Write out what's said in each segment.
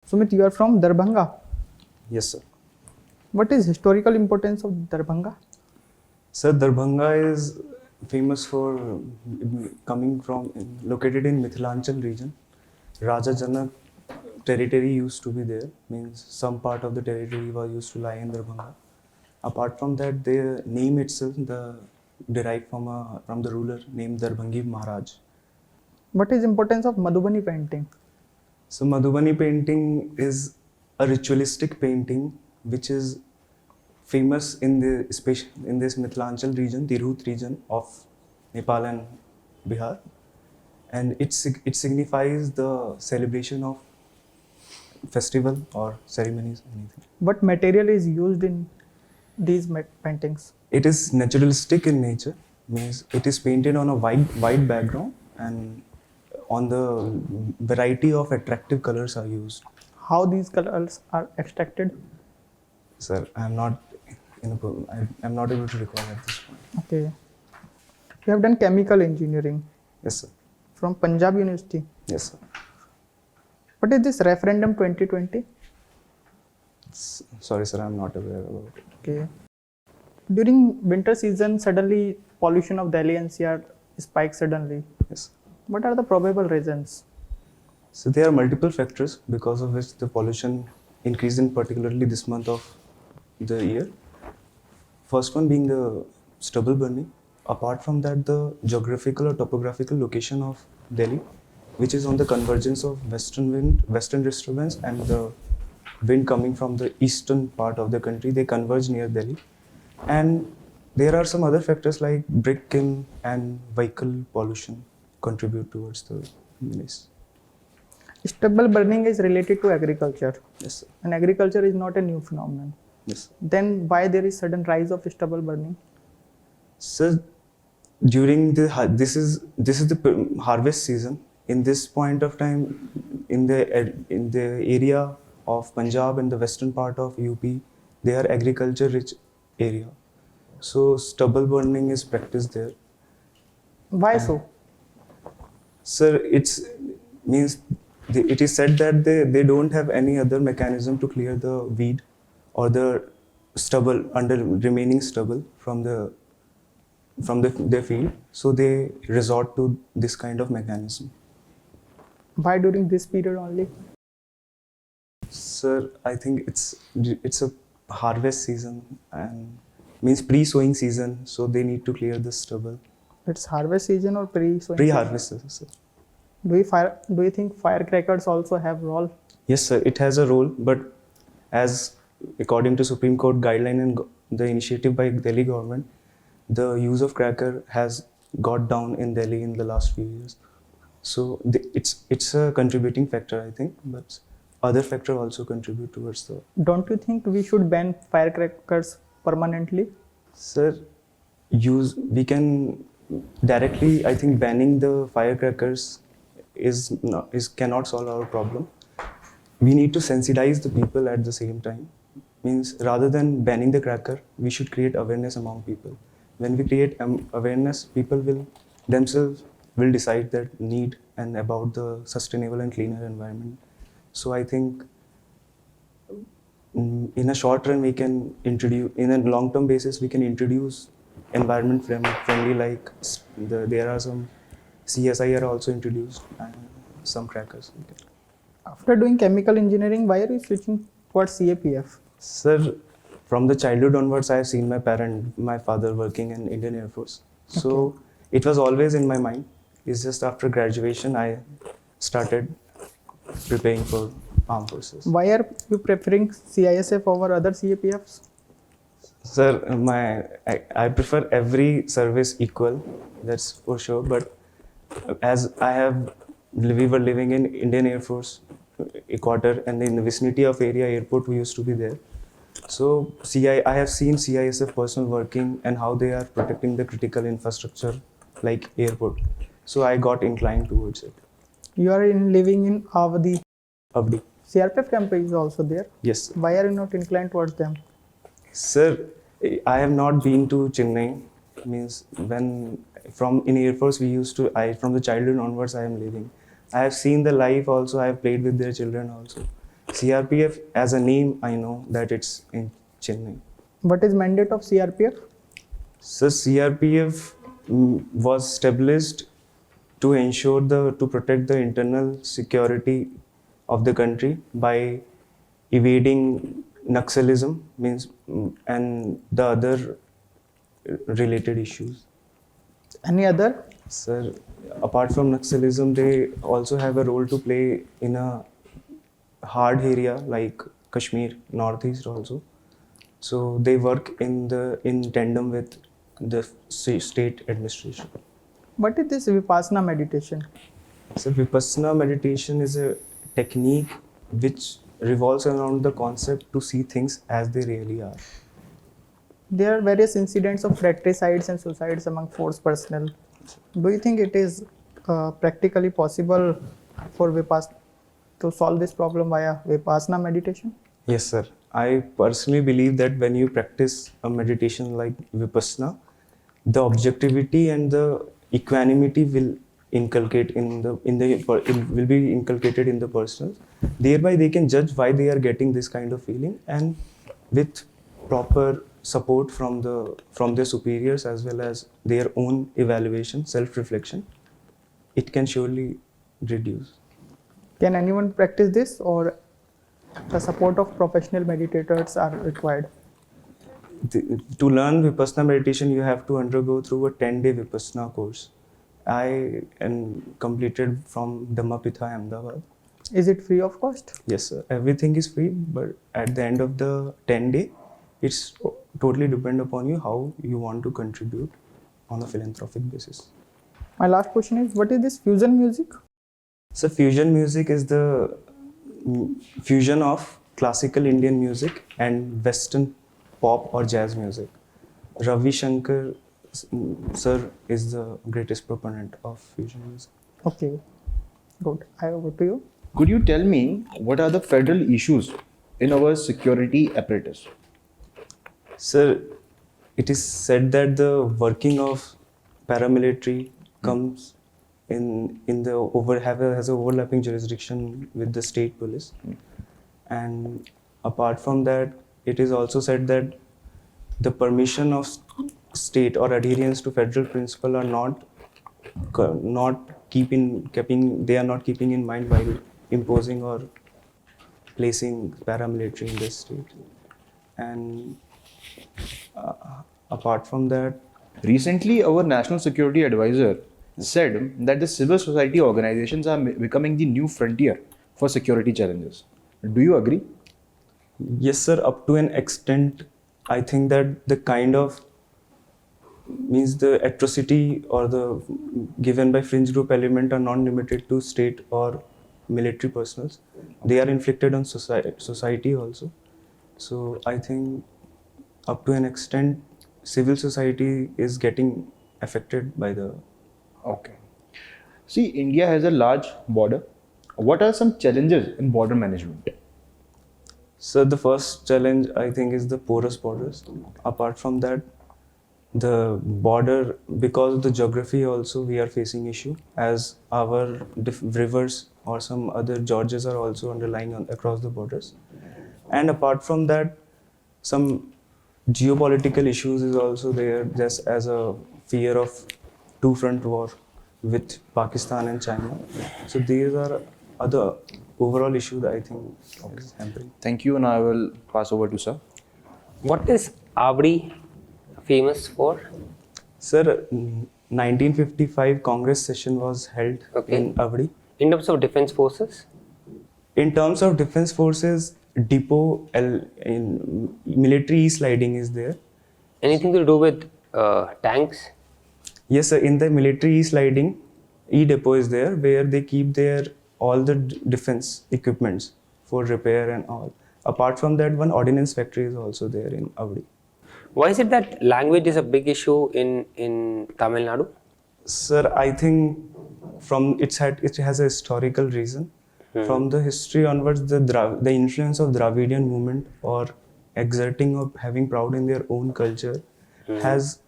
Sumit, you are from Darbhanga. Yes, sir. What is historical importance of Darbhanga? Sir, Darbhanga is famous for located in Mithilanchal region. Raja Janak territory used to be there, means some part of the territory was used to lie in Darbhanga. Apart from that, the name itself, derived from the ruler named Darbhangi Maharaj. What is importance of Madhubani painting? So Madhubani painting is a ritualistic painting which is famous in this Mithilanchal region, Tirhut region of Nepal and Bihar, and it signifies the celebration of festival or ceremonies, anything. What material is used in these paintings? It is naturalistic in nature, means it is painted on a white background, and on the variety of attractive colors are used. How these colors are extracted? Sir, I'm not able to recall at this point. Okay. You have done chemical engineering. Yes, sir. From Punjab University. Yes, sir. What is this referendum 2020? Sorry, sir, I'm not aware about it. Okay. During winter season, suddenly pollution of Delhi NCR spikes suddenly. Yes. What are the probable reasons? So there are multiple factors because of which the pollution increased in particularly this month of the year. First one being the stubble burning. Apart from that, the geographical or topographical location of Delhi, which is on the convergence of western disturbance and the wind coming from the eastern part of the country, they converge near Delhi. And there are some other factors like brick kiln and vehicle pollution contribute towards the menace. Stubble burning is related to agriculture. Yes, sir. And agriculture is not a new phenomenon. Yes, sir. Then why there is sudden rise of stubble burning? Sir, during this is the harvest season. In this point of time, in the area of Punjab and the western part of UP, they are agriculture rich area. So stubble burning is practiced there. Why so? Sir, it is said that they don't have any other mechanism to clear the weed or the stubble remaining stubble from their field, so they resort to this kind of mechanism. Why during this period only? Sir, I think it's a harvest season and means pre-sowing season, so they need to clear the stubble. It's harvest season or pre-sowing? Pre-harvest season, sir. Do you think firecrackers also have role? Yes, sir. It has a role, but as according to Supreme Court guideline and the initiative by Delhi government, the use of cracker has got down in Delhi in the last few years. So it's a contributing factor, I think, but other factors also contribute towards the. Don't you think we should ban firecrackers permanently? Sir, we can directly. I think banning the firecrackers cannot solve our problem. We need to sensitize the people at the same time. Means rather than banning the cracker, we should create awareness among people. When we create awareness, people will themselves decide that need and about the sustainable and cleaner environment. So I think in a short run we can introduce, in a long term basis we can introduce environment friendly, like there are some CSI are also introduced and some crackers. Okay. After doing chemical engineering, why are you switching towards CAPF? Sir, from the childhood onwards I have seen my father working in Indian Air Force. So it was always in my mind. It's just after graduation I started preparing for armed forces. Why are you preferring CISF over other CAPFs? Sir, I prefer every service equal, that's for sure. But as we were living in Indian Air Force quarter, and in the vicinity of area airport we used to be there. So I have seen CISF personnel working and how they are protecting the critical infrastructure like airport. So I got inclined towards it. You are living in Avadi. Avdi. CRPF camp is also there. Yes, sir. Why are you not inclined towards them? Sir, I have not been to Chennai. Means when in Air Force from the childhood onwards I am living. I have seen the life also. I have played with their children also. CRPF as a name, I know that it's in Chennai. What is mandate of CRPF? So CRPF was established to ensure to protect the internal security of the country by evading Naxalism means and the other related issues. Any other? Sir, apart from Naxalism, they also have a role to play in a hard area like Kashmir, Northeast also. So they work in tandem with the state administration. What is this Vipassana meditation? So Vipassana meditation is a technique which revolves around the concept to see things as they really are. There are various incidents of fratricides and suicides among force personnel. Do you think it is practically possible for Vipassana to solve this problem via Vipassana meditation? Yes, sir. I personally believe that when you practice a meditation like Vipassana, the objectivity and the equanimity will inculcate it will be inculcated in the person. Thereby, they can judge why they are getting this kind of feeling, and with proper support from their superiors as well as their own evaluation, self-reflection, it can surely reduce. Can anyone practice this, or the support of professional meditators are required? To learn Vipassana meditation, you have to undergo through a 10-day Vipassana course. I am completed from Dhammapitha, Ahmedabad. Is it free of cost? Yes, sir. Everything is free, but at the end of the 10-day, it's totally depend upon you how you want to contribute on a philanthropic basis. My last question is, what is this fusion music? So fusion music is the fusion of classical Indian music and Western pop or jazz music. Ravi Shankar sir is the greatest proponent of fusion music. Okay, good. I over to you. Could you tell me what are the federal issues in our security apparatus? Sir, it is said that the working of paramilitary comes in the has a overlapping jurisdiction with the state police, and apart from that, it is also said that the permission of state or adherence to federal principle are not keeping in mind while imposing or placing paramilitary in the state. And apart from that, Recently, our National Security Advisor said that the civil society organizations are becoming the new frontier for security challenges. Do you agree? yes, sir, up to an extent, I think that the kind of means the atrocity or the given by fringe group element are not limited to state or military personals. They are inflicted on society also. So I think up to an extent, civil society is getting affected by the. Okay. See, India has a large border. What are some challenges in border management? So the first challenge I think is the porous borders. Apart from that, the border, because of the geography also we are facing issue, as our rivers or some other gorges are also underlying across the borders. And apart from that, some geopolitical issues is also there, just as a fear of two-front war with Pakistan and China. So these are other overall issues that I think is hampering. Thank you, and I will pass over to sir. What is Avdi famous for? Sir, 1955 Congress session was held in Avdi. In terms of defense forces? In terms of defense forces, depot in military e-sliding is there. Anything to do with tanks? Yes, sir. In the military e-sliding, e-depot is there where they keep their all the defense equipments for repair and all. Apart from that, one ordnance factory is also there in Avdi. Why is it that language is a big issue in Tamil Nadu? Sir, I think it has a historical reason. From the history onwards, the influence of Dravidian movement or exerting or having proud in their own culture has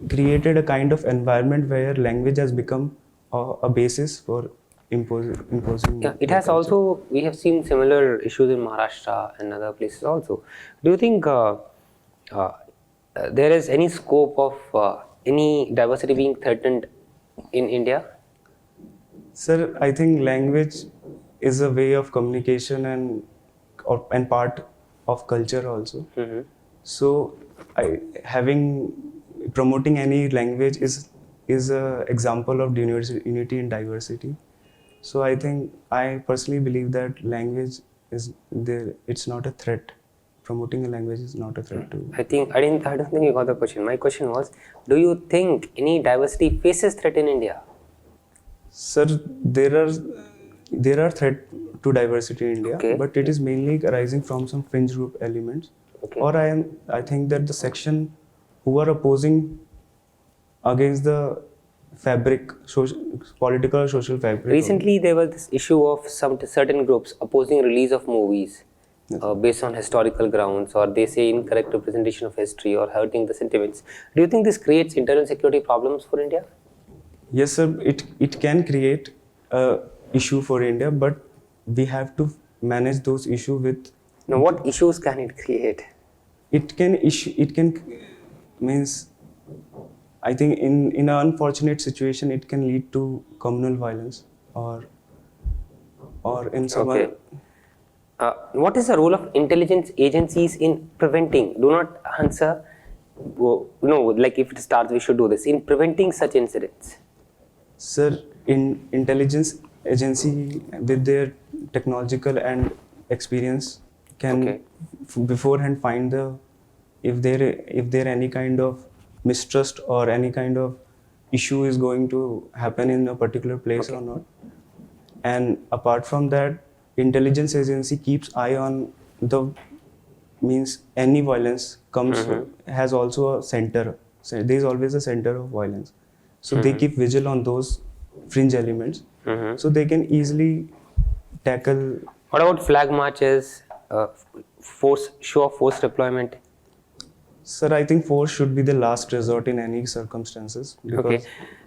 created a kind of environment where language has become a basis for imposing. Yeah, it their has culture. also, we have seen similar issues in Maharashtra and other places also. Do you think there is any scope of any diversity being threatened in India? Sir, I think language is a way of communication and part of culture also. So, promoting any language is a example of unity in diversity. So I personally believe that language is there. It's not a threat. Promoting a language is not a threat to. I don't think you got the question. My question was, do you think any diversity faces threat in India? Sir, there are threat to diversity in India, Okay. but it is mainly arising from some fringe group elements. Okay. Or I think that the section who are opposing against the political or social fabric. Recently, there was this issue of some certain groups opposing release of movies based on historical grounds, or they say incorrect representation of history or hurting the sentiments. Do you think this creates internal security problems for India? Yes, sir. It can create a issue for India, but we have to manage those issues with. Now, what issues can it create? It can means. I think in an unfortunate situation, it can lead to communal violence or in some. Okay. What is the role of intelligence agencies in preventing? Do not answer. No, like if it starts, we should do this in preventing such incidents. Sir, in intelligence agency with their technological and experience can Okay. Beforehand find the if there any kind of mistrust or any kind of issue is going to happen in a particular place or not. And apart from that, intelligence agency keeps eye on the means any violence comes has also a center. So there is always a center of violence. So they keep vigil on those fringe elements. So they can easily tackle. What about flag marches, show of force deployment? Sir, I think force should be the last resort in any circumstances. Because Okay.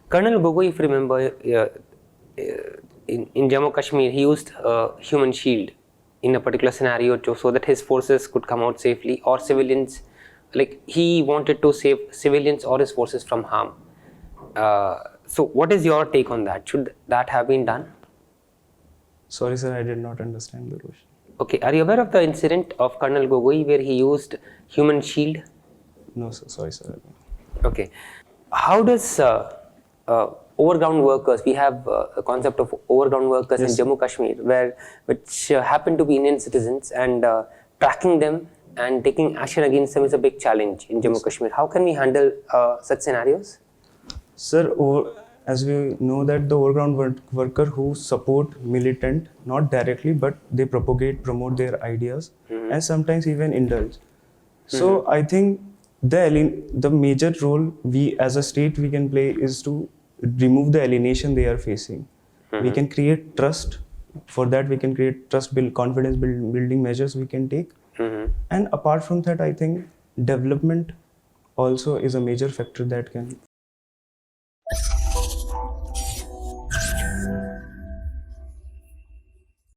Colonel Gogoi, if you remember, in Jammu Kashmir, he used human shield in a particular scenario so that his forces could come out safely, or civilians, like he wanted to save civilians or his forces from harm. So what is your take on that? Should that have been done? Sorry, sir, I did not understand the question. Okay, are you aware of the incident of Colonel Gogoi where he used human shield? No, sir. Sorry, sir. Okay. How does overground workers, we have a concept of overground workers in Jammu Kashmir, which happen to be Indian citizens, and tracking them and taking action against them is a big challenge in Jammu Kashmir. How can we handle such scenarios? Sir, as we know that the overground worker who support militant, not directly, but they promote their ideas, and sometimes even indulge. So I think the major role we as a state we can play is to remove the alienation they are facing. We can create trust. For that, we can create confidence building measures we can take. And apart from that, I think development also is a major factor that can.